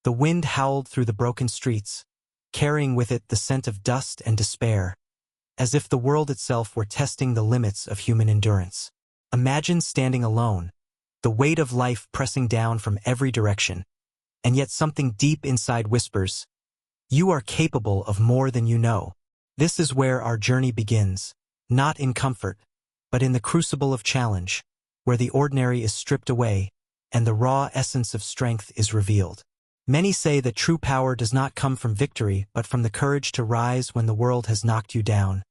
The wind howled through the broken streets, carrying with it the scent of dust and despair, as if the world itself were testing the limits of human endurance. Imagine standing alone, the weight of life pressing down from every direction, and yet something deep inside whispers, "You are capable of more than you know." This is where our journey begins, not in comfort, but in the crucible of challenge, where the ordinary is stripped away and the raw essence of strength is revealed. Many say that true power does not come from victory but from the courage to rise when the world has knocked you down,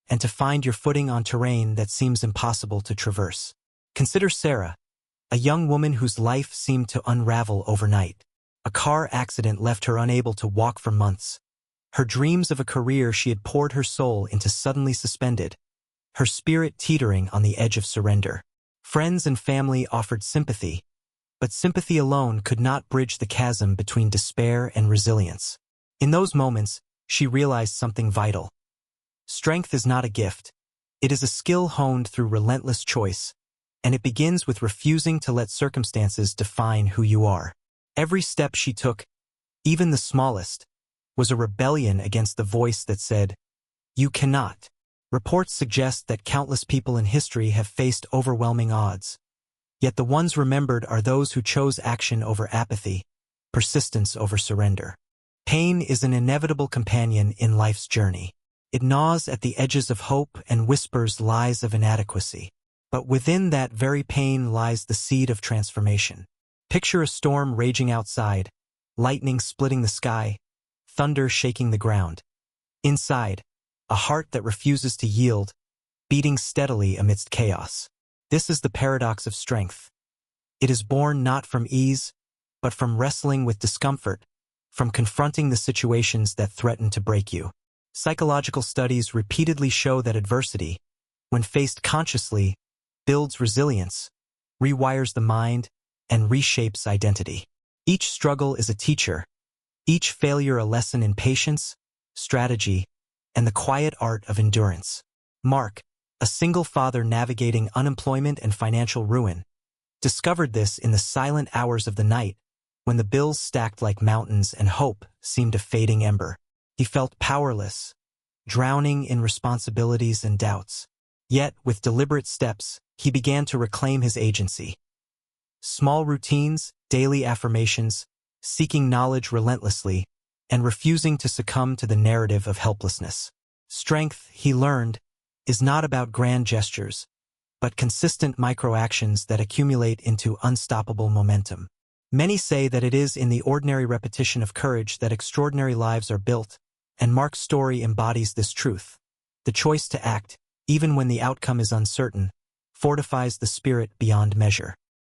and to find your footing on terrain that seems impossible to traverse. Consider Sarah, a young woman whose life seemed to unravel overnight. A car accident left her unable to walk for months. Her dreams of a career she had poured her soul into suddenly suspended, her spirit teetering on the edge of surrender. Friends and family offered sympathy, but sympathy alone could not bridge the chasm between despair and resilience. In those moments, she realized something vital. Strength is not a gift. It is a skill honed through relentless choice, and it begins with refusing to let circumstances define who you are. Every step she took, even the smallest, was a rebellion against the voice that said, "You cannot." Reports suggest that countless people in history have faced overwhelming odds. Yet the ones remembered are those who chose action over apathy, persistence over surrender. Pain is an inevitable companion in life's journey. It gnaws at the edges of hope and whispers lies of inadequacy. But within that very pain lies the seed of transformation. Picture a storm raging outside, lightning splitting the sky, thunder shaking the ground. Inside, a heart that refuses to yield, beating steadily amidst chaos. This is the paradox of strength. It is born not from ease, but from wrestling with discomfort, from confronting the situations that threaten to break you. Psychological studies repeatedly show that adversity, when faced consciously, builds resilience, rewires the mind, and reshapes identity. Each struggle is a teacher, each failure a lesson in patience, strategy, and the quiet art of endurance. Mark, a single father navigating unemployment and financial ruin, discovered this in the silent hours of the night when the bills stacked like mountains and hope seemed a fading ember. He felt powerless, drowning in responsibilities and doubts. Yet, with deliberate steps, he began to reclaim his agency. Small routines, daily affirmations, seeking knowledge relentlessly, and refusing to succumb to the narrative of helplessness. Strength, he learned, is not about grand gestures, but consistent microactions that accumulate into unstoppable momentum. Many say that it is in the ordinary repetition of courage that extraordinary lives are built, and Mark's story embodies this truth. The choice to act, even when the outcome is uncertain, fortifies the spirit beyond measure.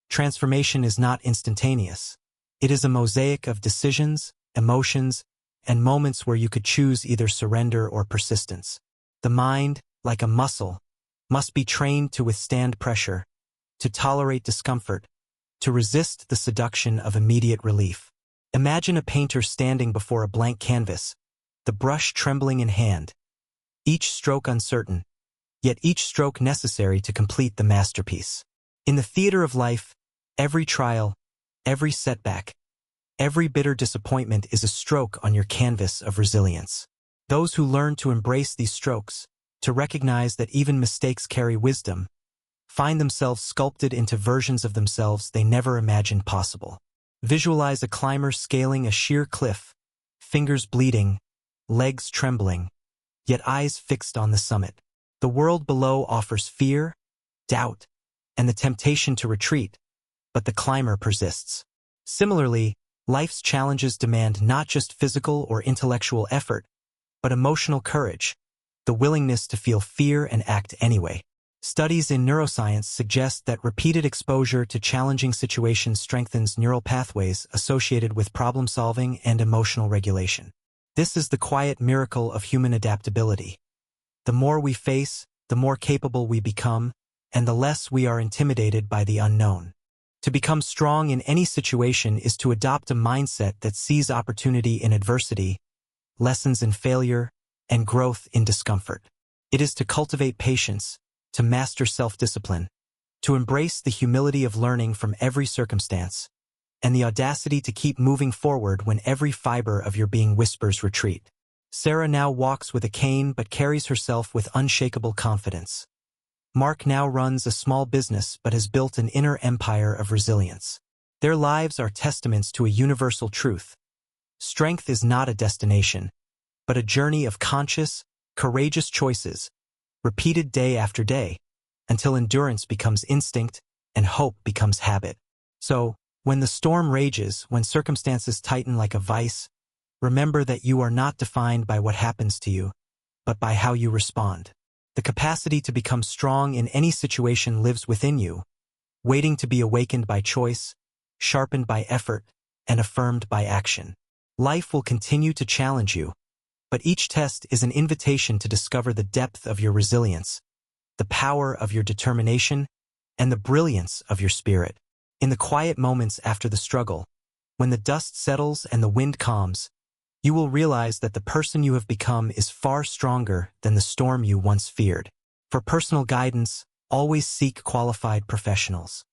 Transformation is not instantaneous. It is a mosaic of decisions, emotions, and moments where you could choose either surrender or persistence. The mind, like a muscle, must be trained to withstand pressure, to tolerate discomfort, to resist the seduction of immediate relief. Imagine a painter standing before a blank canvas, the brush trembling in hand, each stroke uncertain, yet each stroke necessary to complete the masterpiece. In the theater of life, every trial, every setback, every bitter disappointment is a stroke on your canvas of resilience. Those who learn to embrace these strokes, to recognize that even mistakes carry wisdom, find themselves sculpted into versions of themselves they never imagined possible. Visualize a climber scaling a sheer cliff, fingers bleeding, legs trembling, yet eyes fixed on the summit. The world below offers fear, doubt, and the temptation to retreat, but the climber persists. Similarly, life's challenges demand not just physical or intellectual effort, but emotional courage, the willingness to feel fear and act anyway. Studies in neuroscience suggest that repeated exposure to challenging situations strengthens neural pathways associated with problem-solving and emotional regulation. This is the quiet miracle of human adaptability. The more we face, the more capable we become, and the less we are intimidated by the unknown. To become strong in any situation is to adopt a mindset that sees opportunity in adversity, lessons in failure, and growth in discomfort. It is to cultivate patience, to master self-discipline, to embrace the humility of learning from every circumstance, and the audacity to keep moving forward when every fiber of your being whispers retreat. Sarah now walks with a cane but carries herself with unshakable confidence. Mark now runs a small business but has built an inner empire of resilience. Their lives are testaments to a universal truth. Strength is not a destination, but a journey of conscious, courageous choices, repeated day after day, until endurance becomes instinct and hope becomes habit. So, when the storm rages, when circumstances tighten like a vice, remember that you are not defined by what happens to you, but by how you respond. The capacity to become strong in any situation lives within you, waiting to be awakened by choice, sharpened by effort, and affirmed by action. Life will continue to challenge you, but each test is an invitation to discover the depth of your resilience, the power of your determination, and the brilliance of your spirit. In the quiet moments after the struggle, when the dust settles and the wind calms, you will realize that the person you have become is far stronger than the storm you once feared. For personal guidance, always seek qualified professionals.